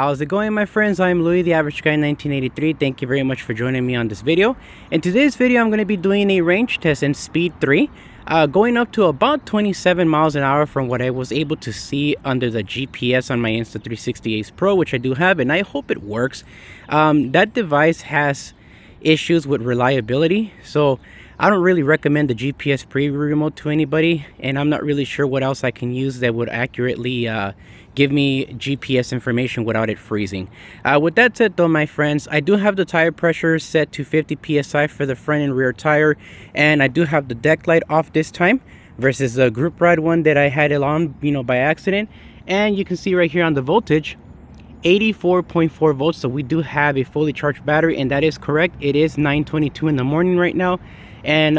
How's it going, my friends? I'm Louis, the average guy in 1983. Thank you very much for joining me on this video. In today's video, I'm going to be doing a range test in Speed 3, going up to about 27 miles an hour from what I was able to see under the GPS on my Insta360 Ace Pro, which I do have, and I hope it works. That device has issues with reliability, so I don't really recommend the GPS preview remote to anybody, and I'm not really sure what else I can use that would accurately give me GPS information without it freezing. With that said though, my friends, I do have the tire pressure set to 50 psi for the front and rear tire, and I do have the deck light off this time versus the group ride one that I had it on, by accident. And you can see right here on the voltage, 84.4 volts. So we do have a fully charged battery, and that is correct. It is 9:22 in the morning right now, and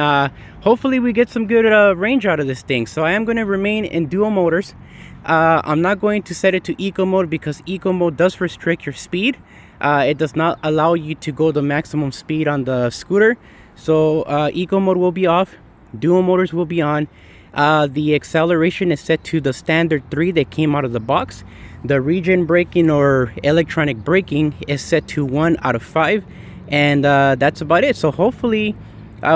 hopefully we get some good range out of this thing. So I am going to remain in dual motors. I'm not going to set it to eco mode because eco mode does restrict your speed. It does not allow you to go the maximum speed on the scooter. So eco mode will be off, dual motors will be on. The acceleration is set to the standard 3 that came out of the box. The regen braking or electronic braking is set to 1 out of 5, and that's about it. So hopefully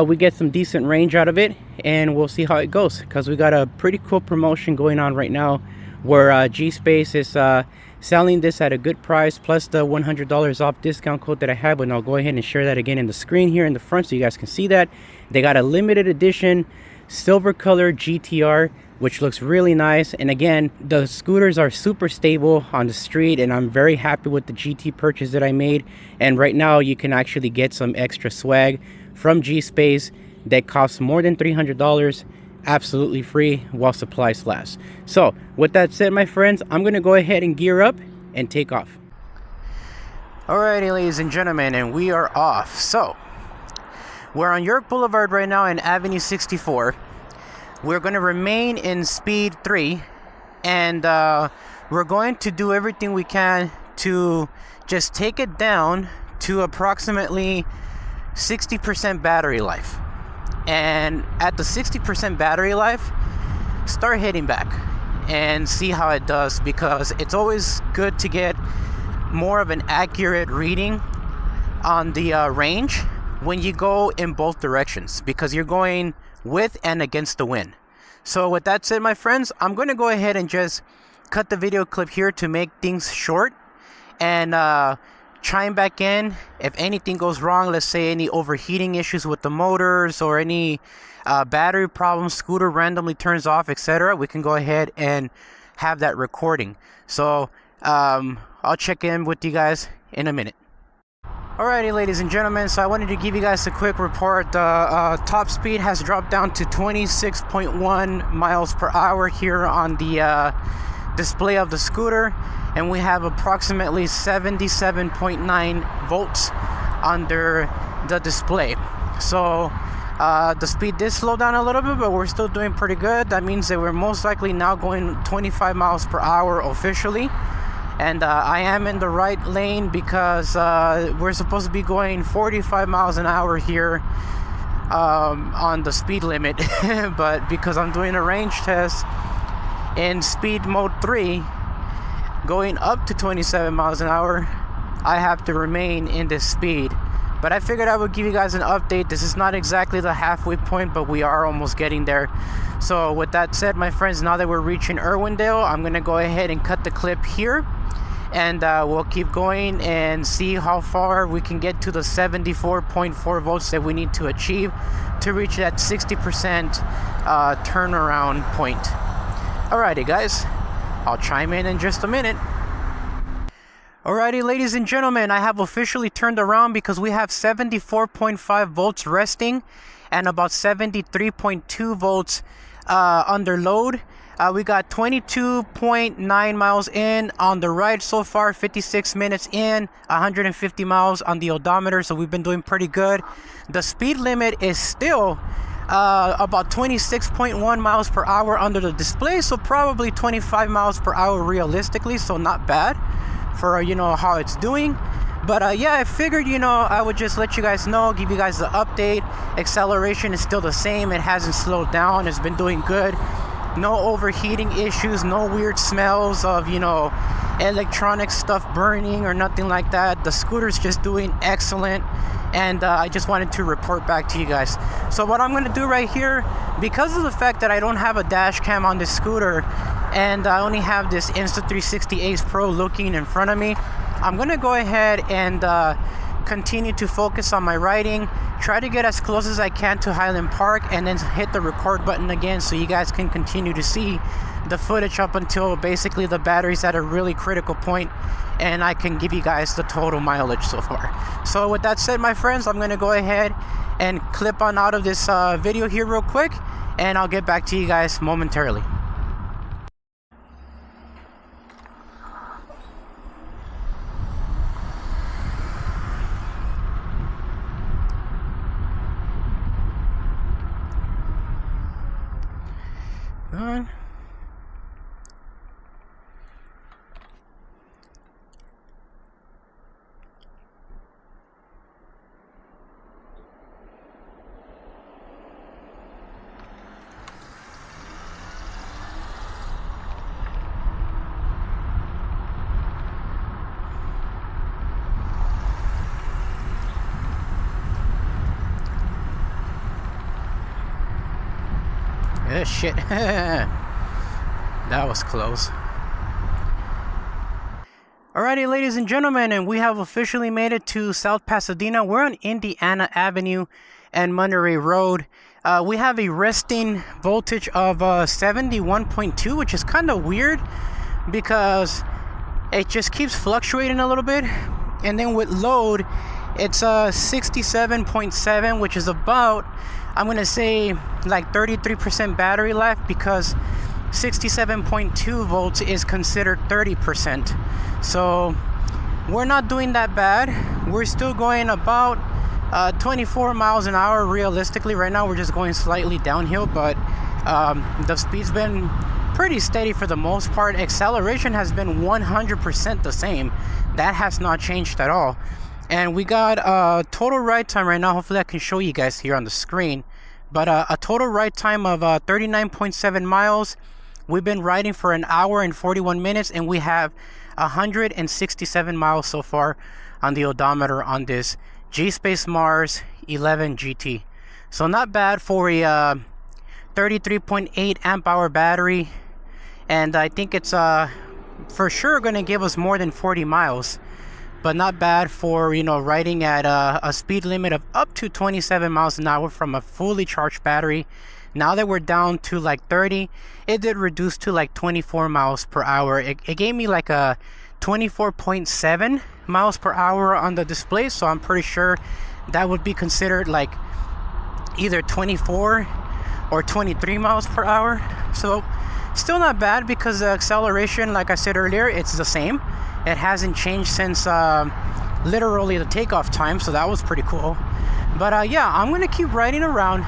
we get some decent range out of it, and we'll see how it goes, because we got a pretty cool promotion going on right now where Gspace is selling this at a good price, plus the $100 off discount code that I have. And I'll go ahead and share that again in the screen here in the front so you guys can see that. They got a limited edition silver color GTR, which looks really nice. And again, the scooters are super stable on the street, and I'm very happy with the GT purchase that I made. And right now you can actually get some extra swag from Gspace that costs more than $300, absolutely free while supplies last. So with that said, my friends, I'm gonna go ahead and gear up and take off. Alrighty, ladies and gentlemen, and we are off. So we're on York Boulevard right now in Avenue 64. We're going to remain in Speed 3, and we're going to do everything we can to just take it down to approximately 60% battery life. And at the 60% battery life, start hitting back and see how it does, because it's always good to get more of an accurate reading on the range when you go in both directions, because you're going with and against the wind. So with that said, my friends, I'm going to go ahead and just cut the video clip here to make things short, and chime back in if anything goes wrong. Let's say any overheating issues with the motors, or any battery problems, scooter randomly turns off, etc. We can go ahead and have that recording. So I'll check in with you guys in a minute. Alrighty, ladies and gentlemen, so I wanted to give you guys a quick report. The top speed has dropped down to 26.1 miles per hour here on the display of the scooter, and we have approximately 77.9 volts under the display. So the speed did slow down a little bit, but we're still doing pretty good. That means that we're most likely now going 25 miles per hour officially. And I am in the right lane because we're supposed to be going 45 miles an hour here on the speed limit. But because I'm doing a range test in speed mode 3, going up to 27 miles an hour, I have to remain in this speed. But I figured I would give you guys an update. This is not exactly the halfway point, but we are almost getting there. So with that said, my friends, now that we're reaching Irwindale, I'm going to go ahead and cut the clip here. And we'll keep going and see how far we can get to the 74.4 volts that we need to achieve to reach that 60% turnaround point. Alrighty, guys, I'll chime in just a minute. Alrighty, ladies and gentlemen, I have officially turned around because we have 74.5 volts resting and about 73.2 volts under load. We got 22.9 miles in on the ride so far, 56 minutes in, 150 miles on the odometer, so we've been doing pretty good. The speed limit is still about 26.1 miles per hour under the display, so probably 25 miles per hour realistically, so not bad for how it's doing. But yeah, I figured I would just let you guys know, give you guys the update. Acceleration is still the same, it hasn't slowed down, it's been doing good. no overheating issues, no weird smells of, you know, electronic stuff burning or nothing like that. The scooter's just doing excellent, and I just wanted to report back to you guys. So what I'm going to do right here, because of the fact that I don't have a dash cam on this scooter and I only have this Insta360 Ace Pro looking in front of me, I'm going to go ahead and continue to focus on my riding, try to get as close as I can to Highland Park, and then hit the record button again so you guys can continue to see the footage up until basically the battery's at a really critical point and I can give you guys the total mileage so far. So with that said, my friends, I'm going to go ahead and clip on out of this video here real quick, and I'll get back to you guys momentarily. On. Oh shit. That was close. Alrighty, ladies and gentlemen, and we have officially made it to South Pasadena. We're on Indiana Avenue and Monterey Road. We have a resting voltage of 71.2, which is kind of weird because it just keeps fluctuating a little bit. And then with load, it's 67.7, which is about, I'm going to say, like 33% battery life, because 67.2 volts is considered 30%. So we're not doing that bad. We're still going about 24 miles an hour realistically. Right now we're just going slightly downhill, but the speed's been pretty steady for the most part. Acceleration has been 100% the same. That has not changed at all. And we got a total ride time right now. Hopefully I can show you guys here on the screen. But a total ride time of 39.7 miles. We've been riding for an hour and 41 minutes, and we have 167 miles so far on the odometer on this Gspace Mars 11 GT. So not bad for a 33.8 amp hour battery, and I think it's for sure going to give us more than 40 miles. But not bad for, you know, riding at a speed limit of up to 27 miles an hour from a fully charged battery. Now that we're down to like 30, it did reduce to like 24 miles per hour. It gave me like a 24.7 miles per hour on the display, so I'm pretty sure that would be considered like either 24 or 23 miles per hour. So still not bad, because the acceleration, like I said earlier, it's the same. It hasn't changed since literally the takeoff time, so that was pretty cool. But yeah, I'm gonna keep riding around.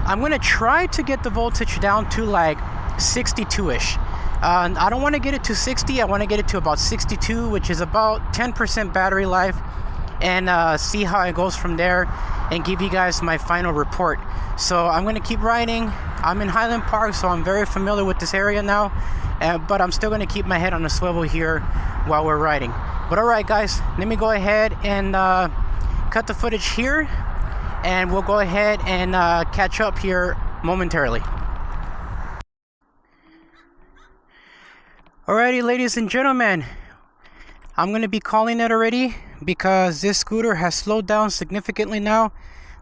I'm gonna try to get the voltage down to like 62-ish. I don't want to get it to 60. I want to get it to about 62, which is about 10% battery life, and see how it goes from there and give you guys my final report. So I'm gonna keep riding. I'm in Highland Park, so I'm very familiar with this area now, but I'm still gonna keep my head on a swivel here while we're riding. But alright guys, let me go ahead and cut the footage here, and we'll go ahead and catch up here momentarily. Alrighty, ladies and gentlemen, I'm going to be calling it already, because this scooter has slowed down significantly now.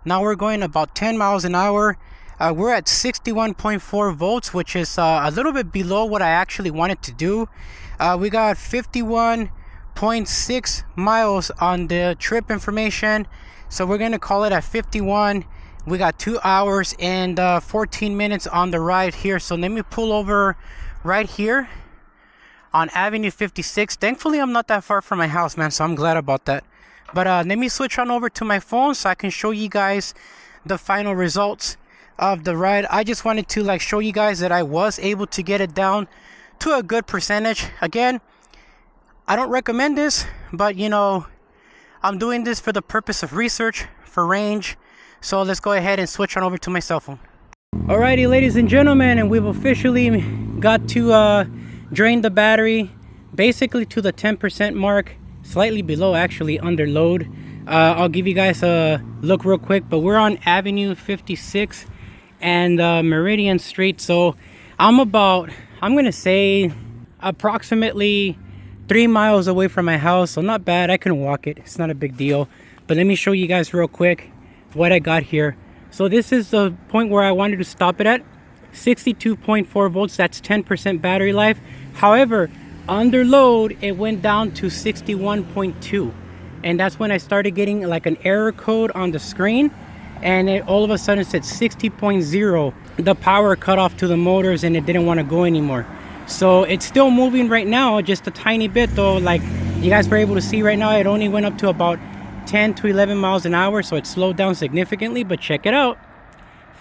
Now we're going about 10 miles an hour. We're at 61.4 volts, which is a little bit below what I actually wanted to do. We got 51.6 miles on the trip information, so we're going to call it at 51. We got 2 hours and 14 minutes on the ride here. So let me pull over right here on Avenue 56. Thankfully, I'm not that far from my house, man, so I'm glad about that. But let me switch on over to my phone so I can show you guys the final results of the ride. I just wanted to like show you guys that I was able to get it down to a good percentage. Again, I don't recommend this, but you know, I'm doing this for the purpose of research, for range. So let's go ahead and switch on over to my cell phone. Alrighty, ladies and gentlemen, and we've officially got to drain the battery basically to the 10% mark, slightly below actually, under load. I'll give you guys a look real quick, but we're on Avenue 56 and Meridian Street. So I'm gonna say approximately 3 miles away from my house, so not bad. I can walk it, it's not a big deal. But let me show you guys real quick what I got here. So this is the point where I wanted to stop it at 62.4 volts. That's 10% battery life. However, under load it went down to 61.2, and that's when I started getting like an error code on the screen, and it all of a sudden said 60.0. the power cut off to the motors and it didn't want to go anymore. So it's still moving right now, just a tiny bit though. Like you guys were able to see right now, it only went up to about 10 to 11 miles an hour, so it slowed down significantly. But check it out,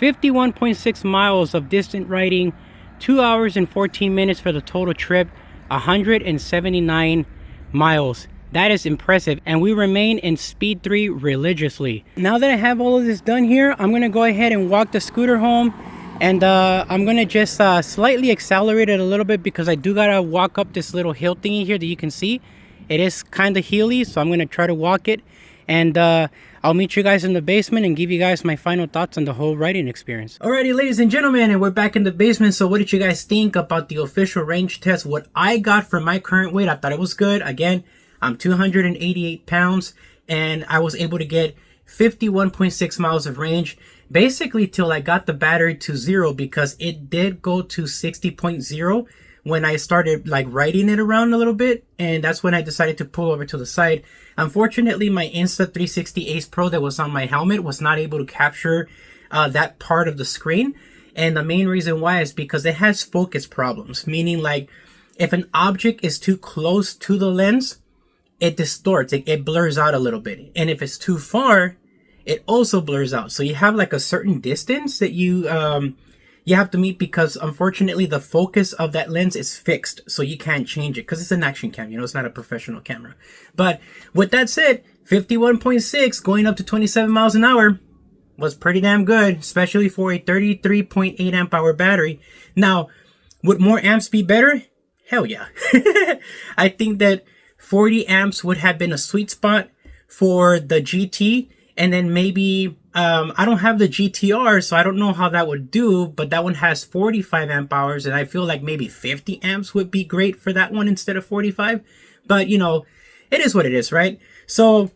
51.6 miles of distant riding, 2 hours and 14 minutes for the total trip, 179 miles. That is impressive, and we remain in speed 3 religiously. Now that I have all of this done here, I'm gonna go ahead and walk the scooter home, and I'm gonna just slightly accelerate it a little bit because I do gotta walk up this little hill thingy here that you can see. It is kind of hilly, so I'm gonna try to walk it, and I'll meet you guys in the basement and give you guys my final thoughts on the whole riding experience. Alrighty, ladies and gentlemen, and we're back in the basement. So what did you guys think about the official range test? What I got for my current weight, I thought it was good. Again, I'm 288 pounds, and I was able to get 51.6 miles of range, basically till I got the battery to 0, because it did go to 60.0 when I started like riding it around a little bit, and that's when I decided to pull over to the side. Unfortunately, my Insta360 Ace Pro that was on my helmet was not able to capture that part of the screen, and the main reason why is because it has focus problems, meaning like if an object is too close to the lens, it distorts, it blurs out a little bit, and if it's too far, it also blurs out. So you have like a certain distance that you have to meet, because unfortunately the focus of that lens is fixed, so you can't change it because it's an action cam, you know, it's not a professional camera. But with that said, 51.6 going up to 27 miles an hour was pretty damn good, especially for a 33.8 amp hour battery. Now, would more amps be better? Hell yeah. I think that 40 amps would have been a sweet spot for the GT, and then maybe I don't have the GTR, so I don't know how that would do, but that one has 45 amp hours, and I feel like maybe 50 amps would be great for that one instead of 45. But you know, it is what it is, right? So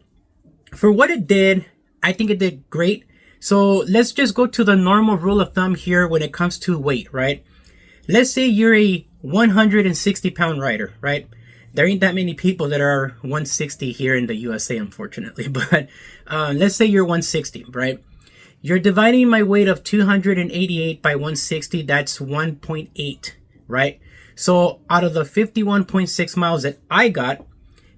for what it did, I think it did great. So let's just go to the normal rule of thumb here when it comes to weight, right? Let's say you're a 160 pound rider, right? There ain't that many people that are 160 here in the USA, unfortunately. But let's say you're 160, right? You're dividing my weight of 288 by 160. That's 1.8, right? So out of the 51.6 miles that I got,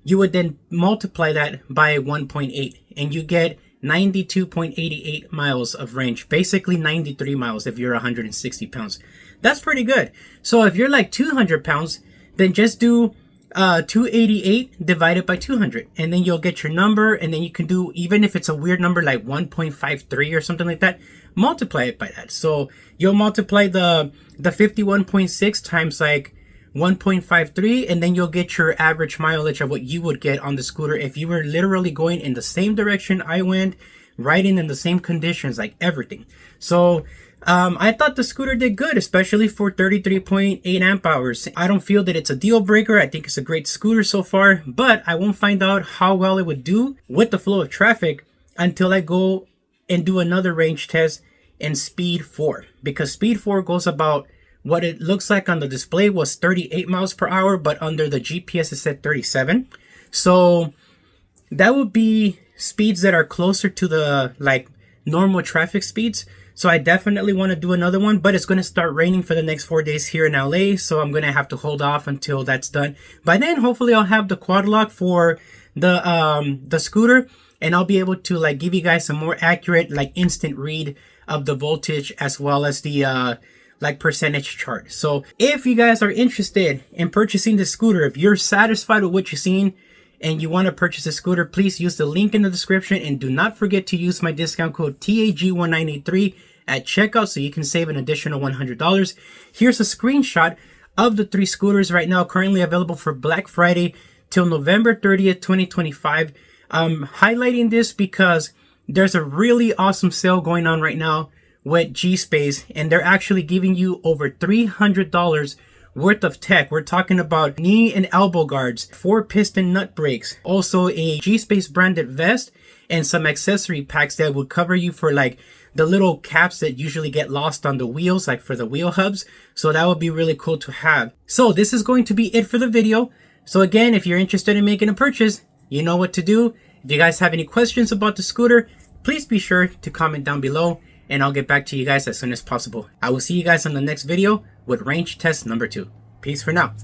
you would then multiply that by 1.8, and you get 92.88 miles of range. Basically 93 miles if you're 160 pounds. That's pretty good. So if you're like 200 pounds, then just do 288 divided by 200, and then you'll get your number. And then you can do, even if it's a weird number like 1.53 or something like that, multiply it by that. So you'll multiply the 51.6 times like 1.53, and then you'll get your average mileage of what you would get on the scooter if you were literally going in the same direction I went, riding in the same conditions, like everything. So I thought the scooter did good, especially for 33.8 amp hours. I don't feel that it's a deal breaker. I think it's a great scooter so far, but I won't find out how well it would do with the flow of traffic until I go and do another range test in Speed 4, because Speed 4 goes about what it looks like on the display was 38 miles per hour, but under the GPS it said 37. So that would be speeds that are closer to the like normal traffic speeds. So I definitely want to do another one, but it's going to start raining for the next 4 days here in LA. So I'm going to have to hold off until that's done. By then, hopefully I'll have the quad lock for the scooter, and I'll be able to like give you guys some more accurate, like instant read of the voltage, as well as the like percentage chart. So if you guys are interested in purchasing the scooter, if you're satisfied with what you've seen and you want to purchase a scooter, please use the link in the description, and do not forget to use my discount code TAG1983 at checkout, so you can save an additional $100. Here's a screenshot of the 3 scooters right now, currently available for Black Friday till November 30th, 2025. I'm highlighting this because there's a really awesome sale going on right now with Gspace, and they're actually giving you over $300 worth of tech. We're talking about knee and elbow guards, 4-piston nut brakes, also a Gspace branded vest, and some accessory packs that would cover you for like the little caps that usually get lost on the wheels, like for the wheel hubs. So that would be really cool to have. So this is going to be it for the video. So again, if you're interested in making a purchase, you know what to do. If you guys have any questions about the scooter, please be sure to comment down below, and I'll get back to you guys as soon as possible. I will see you guys on the next video with range test number 2. Peace for now.